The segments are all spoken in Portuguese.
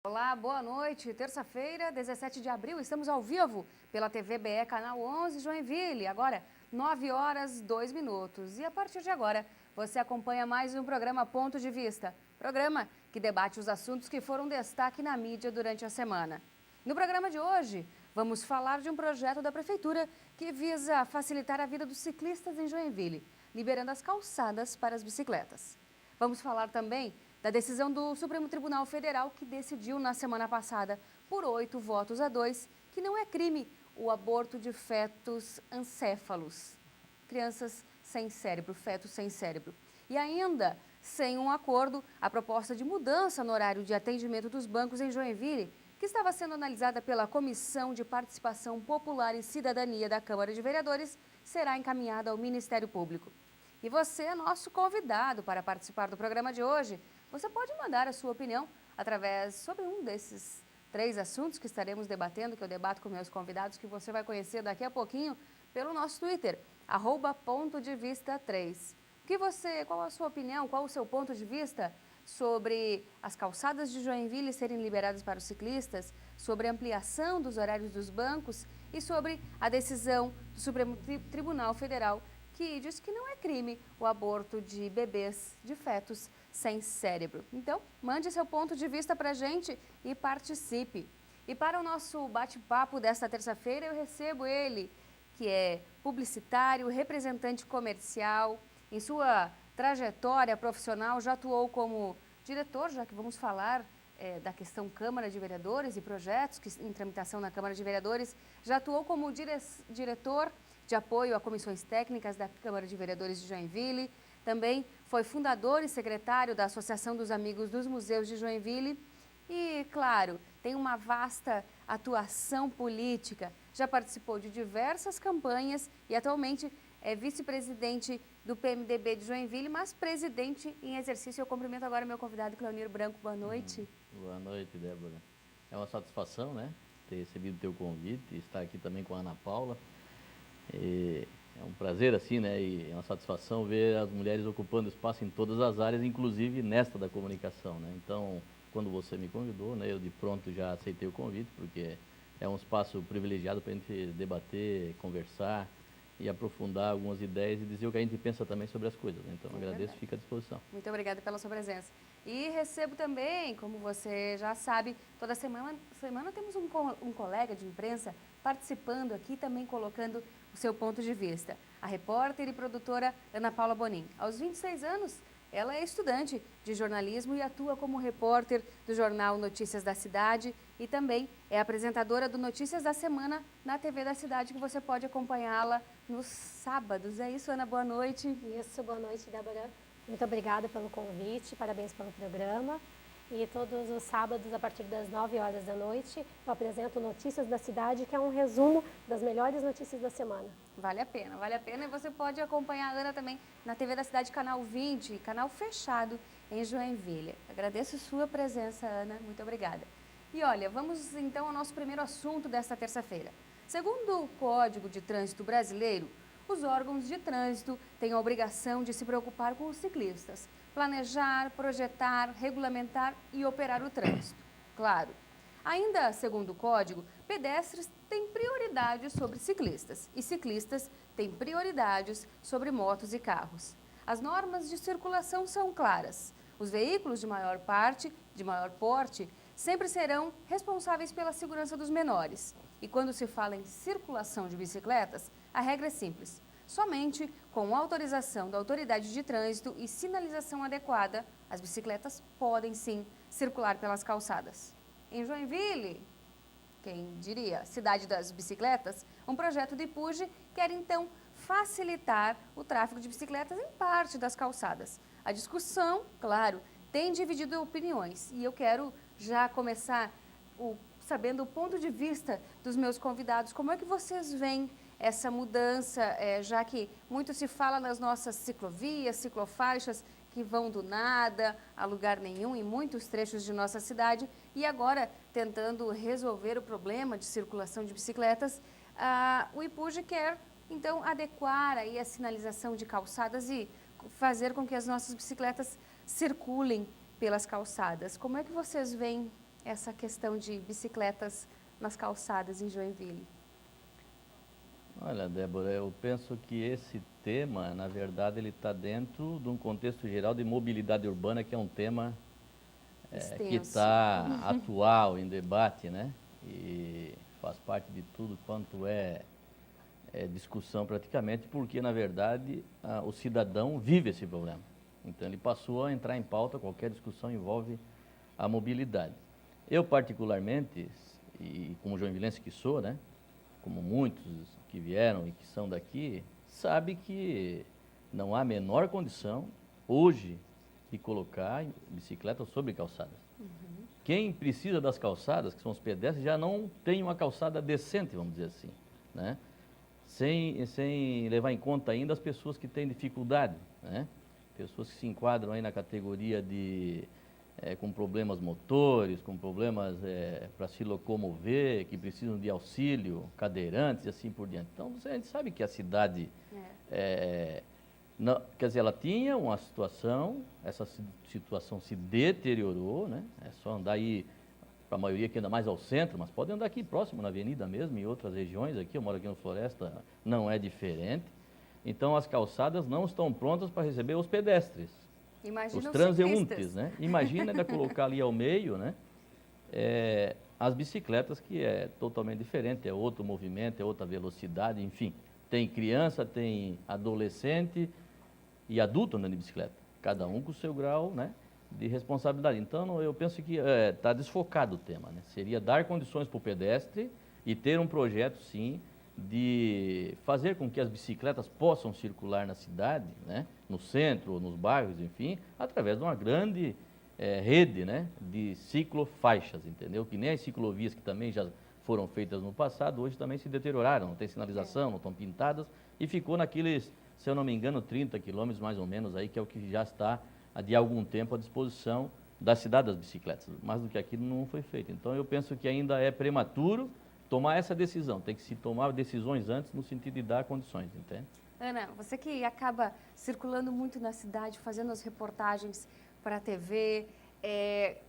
Olá, boa noite. Terça-feira, 17 de abril, estamos ao vivo pela TV BE, canal 11, Joinville. Agora, 9 horas, 2 minutos. E a partir de agora, você acompanha mais um programa Ponto de Vista. Programa que debate os assuntos que foram destaque na mídia durante a semana. No programa de hoje, vamos falar de um projeto da Prefeitura que visa facilitar a vida dos ciclistas em Joinville, liberando as calçadas para as bicicletas. Vamos falar também da decisão do Supremo Tribunal Federal que decidiu na semana passada, por 8 votos a 2, que não é crime o aborto de fetos encéfalos, crianças sem cérebro, fetos sem cérebro. E ainda, sem um acordo, a proposta de mudança no horário de atendimento dos bancos em Joinville, que estava sendo analisada pela Comissão de Participação Popular e Cidadania da Câmara de Vereadores, será encaminhada ao Ministério Público. E você é nosso convidado para participar do programa de hoje. Você pode mandar a sua opinião sobre um desses 3 assuntos que estaremos debatendo, que eu debato com meus convidados, que você vai conhecer daqui a pouquinho pelo nosso Twitter, @PontoDeVista3. Qual a sua opinião, qual o seu ponto de vista sobre as calçadas de Joinville serem liberadas para os ciclistas, sobre a ampliação dos horários dos bancos e sobre a decisão do Supremo Tribunal Federal que diz que não é crime o aborto de bebês, de fetos sem cérebro. Então, mande seu ponto de vista para a gente e participe. E para o nosso bate-papo desta terça-feira, eu recebo ele, que é publicitário, representante comercial. Em sua trajetória profissional, já atuou como diretor, já que vamos falar da questão Câmara de Vereadores e projetos em tramitação na Câmara de Vereadores, já atuou como diretor de apoio a comissões técnicas da Câmara de Vereadores de Joinville. Também foi fundador e secretário da Associação dos Amigos dos Museus de Joinville. E, claro, tem uma vasta atuação política. Já participou de diversas campanhas e atualmente é vice-presidente do PMDB de Joinville, mas presidente em exercício. Eu cumprimento agora meu convidado, Cleonir Branco. Boa noite. Boa noite, Débora. É uma satisfação, né, ter recebido o teu convite e estar aqui também com a Ana Paula. É um prazer, assim, né, e é uma satisfação ver as mulheres ocupando espaço em todas as áreas, inclusive nesta da comunicação, né. Então, quando você me convidou, né, eu de pronto já aceitei o convite, porque é um espaço privilegiado para a gente debater, conversar e aprofundar algumas ideias e dizer o que a gente pensa também sobre as coisas, né? Então, agradeço e fico à disposição. Muito obrigada pela sua presença. E recebo também, como você já sabe, toda semana temos um colega de imprensa participando aqui, também colocando o seu ponto de vista. A repórter e produtora Ana Paula Bonin. Aos 26 anos, ela é estudante de jornalismo e atua como repórter do jornal Notícias da Cidade e também é apresentadora do Notícias da Semana na TV da Cidade, que você pode acompanhá-la nos sábados. É isso, Ana? Boa noite. Isso, boa noite, Débora. Muito obrigada pelo convite, parabéns pelo programa. E todos os sábados, a partir das 9 horas da noite, eu apresento Notícias da Cidade, que é um resumo das melhores notícias da semana. Vale a pena, vale a pena. E você pode acompanhar a Ana também na TV da Cidade, canal 20, canal fechado em Joinville. Agradeço sua presença, Ana. Muito obrigada. E olha, vamos então ao nosso primeiro assunto desta terça-feira. Segundo o Código de Trânsito Brasileiro, os órgãos de trânsito têm a obrigação de se preocupar com os ciclistas, planejar, projetar, regulamentar e operar o trânsito. Claro. Ainda segundo o Código, pedestres têm prioridade sobre ciclistas e ciclistas têm prioridades sobre motos e carros. As normas de circulação são claras. Os veículos de maior porte, sempre serão responsáveis pela segurança dos menores. E quando se fala em circulação de bicicletas, a regra é simples. Somente com autorização da autoridade de trânsito e sinalização adequada, as bicicletas podem sim circular pelas calçadas. Em Joinville, quem diria, cidade das bicicletas, um projeto do IPUJ quer então facilitar o tráfego de bicicletas em parte das calçadas. A discussão, claro, tem dividido opiniões e eu quero já começar sabendo o ponto de vista dos meus convidados. Como é que vocês veem essa mudança, já que muito se fala nas nossas ciclovias, ciclofaixas, que vão do nada a lugar nenhum em muitos trechos de nossa cidade e agora tentando resolver o problema de circulação de bicicletas, o IPUJ quer então adequar aí a sinalização de calçadas e fazer com que as nossas bicicletas circulem pelas calçadas. Como é que vocês veem essa questão de bicicletas nas calçadas em Joinville? Olha, Débora, eu penso que esse tema, na verdade, ele está dentro de um contexto geral de mobilidade urbana, que é um tema que Extenso. está atual, em debate, né? E faz parte de tudo quanto é discussão praticamente, porque, na verdade, o cidadão vive esse problema. Então, ele passou a entrar em pauta, qualquer discussão envolve a mobilidade. Eu, particularmente, e como joinvilense que sou, né? Como muitos que vieram e que são daqui, sabe que não há a menor condição, hoje, de colocar bicicleta sobre calçadas. Quem precisa das calçadas, que são os pedestres, já não tem uma calçada decente, vamos dizer assim, né? Sem levar em conta ainda as pessoas que têm dificuldade, né? Pessoas que se enquadram aí na categoria de com problemas motores, com problemas para se locomover, que precisam de auxílio, cadeirantes e assim por diante. Então, a gente sabe que a cidade, não, quer dizer, ela tinha uma situação, essa situação se deteriorou, né? É só andar aí, para a maioria que anda mais ao centro, mas pode andar aqui próximo, na avenida mesmo, em outras regiões aqui, eu moro aqui no Floresta, não é diferente. Então, as calçadas não estão prontas para receber os pedestres. Imagina Os os transeuntes, ciclistas. né? Imagina ainda colocar ali ao meio, né? As bicicletas, que é totalmente diferente, é outro movimento, é outra velocidade, enfim. Tem criança, tem adolescente e adulto andando de bicicleta. Cada um com o seu grau, né, de responsabilidade. Então, eu penso que está desfocado o tema, né? Seria dar condições para o pedestre e ter um projeto, sim, de fazer com que as bicicletas possam circular na cidade, né, no centro, nos bairros, enfim, através de uma grande rede, né, de ciclofaixas, entendeu? Que nem as ciclovias que também já foram feitas no passado, hoje também se deterioraram, não tem sinalização, não estão pintadas, e ficou naqueles, se eu não me engano, 30 quilômetros mais ou menos aí, que é o que já está de algum tempo à disposição da cidade das bicicletas. Mais do que aquilo não foi feito. Então eu penso que ainda é prematuro tomar essa decisão. Tem que se tomar decisões antes no sentido de dar condições, entende? Ana, você que acaba circulando muito na cidade, fazendo as reportagens para a TV,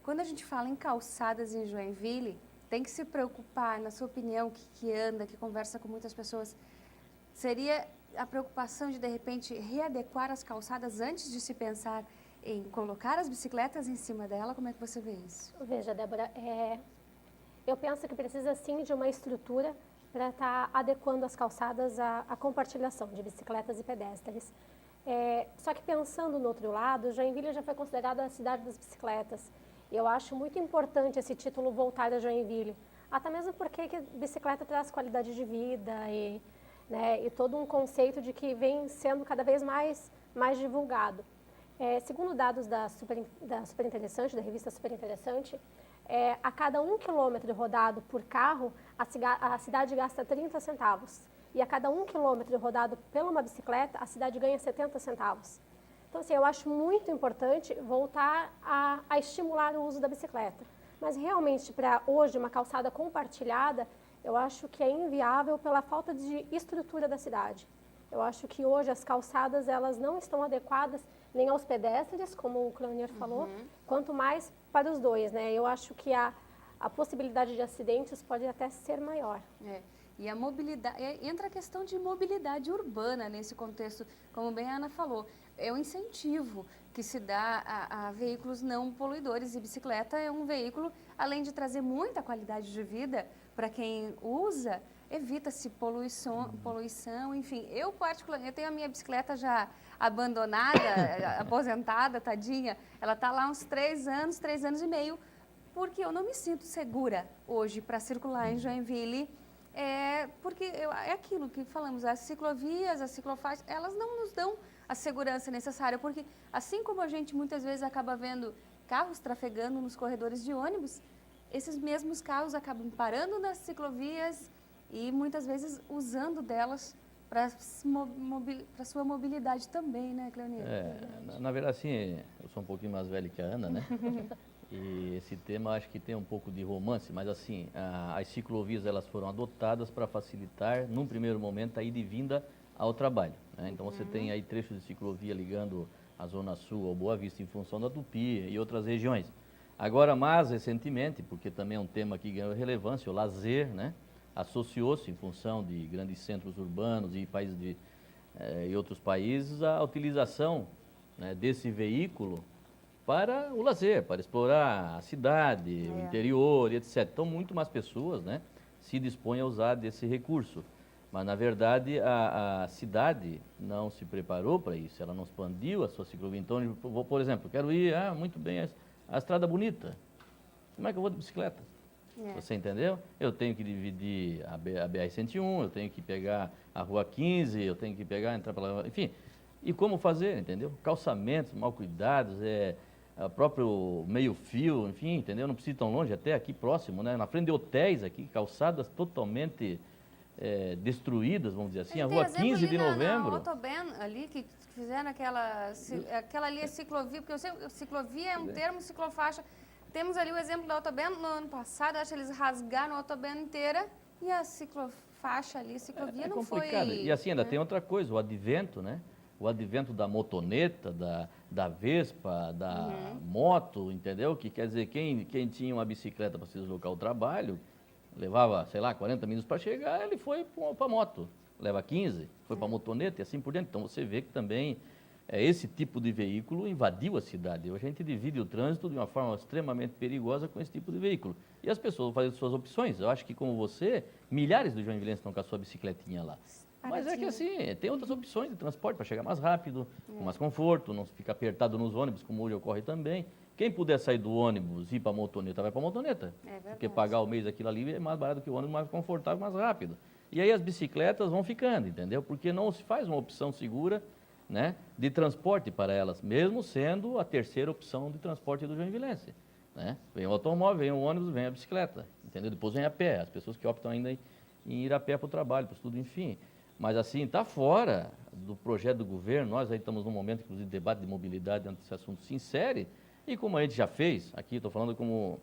quando a gente fala em calçadas em Joinville, tem que se preocupar, na sua opinião, que anda, que conversa com muitas pessoas, seria a preocupação de repente, readequar as calçadas antes de se pensar em colocar as bicicletas em cima dela? Como é que você vê isso? Veja, Débora, eu penso que precisa sim de uma estrutura para estar adequando as calçadas à compartilhação de bicicletas e pedestres. Só que pensando no outro lado, Joinville já foi considerada a cidade das bicicletas. E eu acho muito importante esse título voltar a Joinville, até mesmo porque a bicicleta traz qualidade de vida e todo um conceito de que vem sendo cada vez mais divulgado. Segundo dados da Super Interessante, da revista Super Interessante, a cada 1 quilômetro rodado por carro, a cidade gasta 30 centavos. E a cada 1 quilômetro rodado pela uma bicicleta, a cidade ganha 70 centavos. Então, assim, eu acho muito importante voltar a estimular o uso da bicicleta. Mas, realmente, para hoje, uma calçada compartilhada, eu acho que é inviável pela falta de estrutura da cidade. Eu acho que hoje as calçadas elas não estão adequadas nem aos pedestres, como o Cleonier falou, quanto mais para os dois, né? Eu acho que a possibilidade de acidentes pode até ser maior. E a mobilidade, entra a questão de mobilidade urbana nesse contexto, como bem a Ana falou, é um incentivo que se dá a veículos não poluidores, e bicicleta é um veículo, além de trazer muita qualidade de vida para quem usa, evita-se poluição, enfim. Eu, particularmente, eu tenho a minha bicicleta já abandonada, aposentada, tadinha, ela está lá uns 3 anos e meio, porque eu não me sinto segura hoje para circular em Joinville, porque é aquilo que falamos, as ciclovias, as ciclofaixas, elas não nos dão a segurança necessária, porque assim como a gente muitas vezes acaba vendo carros trafegando nos corredores de ônibus, esses mesmos carros acabam parando nas ciclovias e muitas vezes usando delas para sua mobilidade também, né, Cleonier? Na verdade, assim, eu sou um pouquinho mais velho que a Ana, né? E esse tema acho que tem um pouco de romance, mas assim, as ciclovias elas foram adotadas para facilitar, num primeiro momento, a ida e vinda ao trabalho, né? Então você tem aí trechos de ciclovia ligando a Zona Sul ao Boa Vista em função da Tupi e outras regiões. Agora, mais recentemente, porque também é um tema que ganhou relevância, o lazer, né? Associou-se, em função de grandes centros urbanos e e outros países, a utilização, né, desse veículo para o lazer, para explorar a cidade, o interior e etc. Então, muito mais pessoas, né, se dispõem a usar desse recurso. Mas, na verdade, a cidade não se preparou para isso, ela não expandiu a sua ciclovia. Então, por exemplo, quero ir, muito bem, a Estrada Bonita. Como é que eu vou de bicicleta? Você entendeu? Eu tenho que dividir a BR-101, eu tenho que pegar a Rua 15, eu tenho que entrar pela... Enfim, e como fazer, entendeu? Calçamentos mal cuidados, o próprio meio-fio, enfim, entendeu? Não precisa ir tão longe, até aqui próximo, né? Na frente de hotéis aqui, calçadas totalmente destruídas, vamos dizer assim. A Rua 15 de Novembro... Na Autoben ali, que fizeram aquela ali é ciclovia, porque eu sei, ciclovia é um termo, ciclofaixa. Temos ali o exemplo da Autoben, no ano passado, acho que eles rasgaram a Autoben inteira e a ciclofaixa ali, ciclovia não foi... E assim, ainda tem outra coisa, o advento, né? O advento da motoneta, da Vespa, da moto, entendeu? Que quer dizer, quem tinha uma bicicleta para se deslocar ao trabalho, levava, sei lá, 40 minutos para chegar, ele foi para a moto. Leva 15, foi para a motoneta e assim por diante. Então você vê que também esse tipo de veículo invadiu a cidade. Hoje a gente divide o trânsito de uma forma extremamente perigosa com esse tipo de veículo. E as pessoas fazem suas opções. Eu acho que, como você, milhares de joinvilenses estão com a sua bicicletinha lá. Mas é que assim, tem outras opções de transporte para chegar mais rápido, com mais conforto, não ficar apertado nos ônibus, como hoje ocorre também. Quem puder sair do ônibus e ir para a motoneta, vai para a motoneta. Porque pagar o mês aquilo ali é mais barato que o ônibus, mais confortável, mais rápido. E aí as bicicletas vão ficando, entendeu? Porque não se faz uma opção segura, né, de transporte para elas, mesmo sendo a terceira opção de transporte do joinvilense, né? Vem o automóvel, vem o ônibus, vem a bicicleta, entendeu? Depois vem a pé, as pessoas que optam ainda em ir a pé para o trabalho, para o estudo, enfim. Mas assim, está fora do projeto do governo, nós aí estamos num momento, inclusive, de debate de mobilidade, onde esse assunto se insere, e como a gente já fez, aqui estou falando como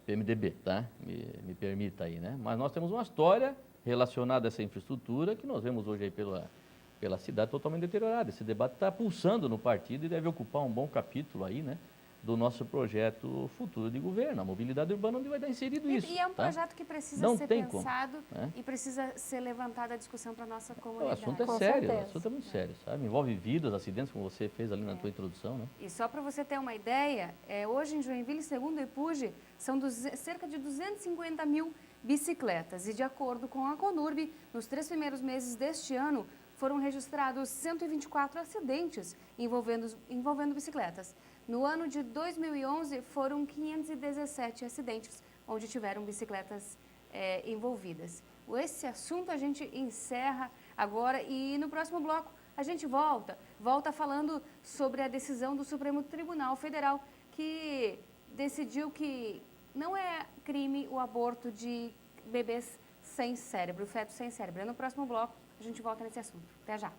PMDB, tá? Me permita aí, né? Mas nós temos uma história relacionada a essa infraestrutura que nós vemos hoje aí pela cidade totalmente deteriorada. Esse debate está pulsando no partido e deve ocupar um bom capítulo aí, né, do nosso projeto futuro de governo, a mobilidade urbana, onde vai estar inserido isso. E é um projeto que precisa ser pensado e precisa ser levantada a discussão para a nossa comunidade. O assunto é sério, o assunto é muito sério, sabe? Envolve vidas, acidentes, como você fez ali na tua introdução, né? E só para você ter uma ideia, hoje em Joinville, segundo o IPUG, são cerca de 250 mil bicicletas. E de acordo com a Conurb, nos 3 primeiros meses deste ano, foram registrados 124 acidentes envolvendo bicicletas. No ano de 2011, foram 517 acidentes onde tiveram bicicletas envolvidas. Esse assunto a gente encerra agora e no próximo bloco a gente volta falando sobre a decisão do Supremo Tribunal Federal que decidiu que não é crime o aborto de bebês sem cérebro, fetos sem cérebro. No próximo bloco a gente volta nesse assunto. Até já!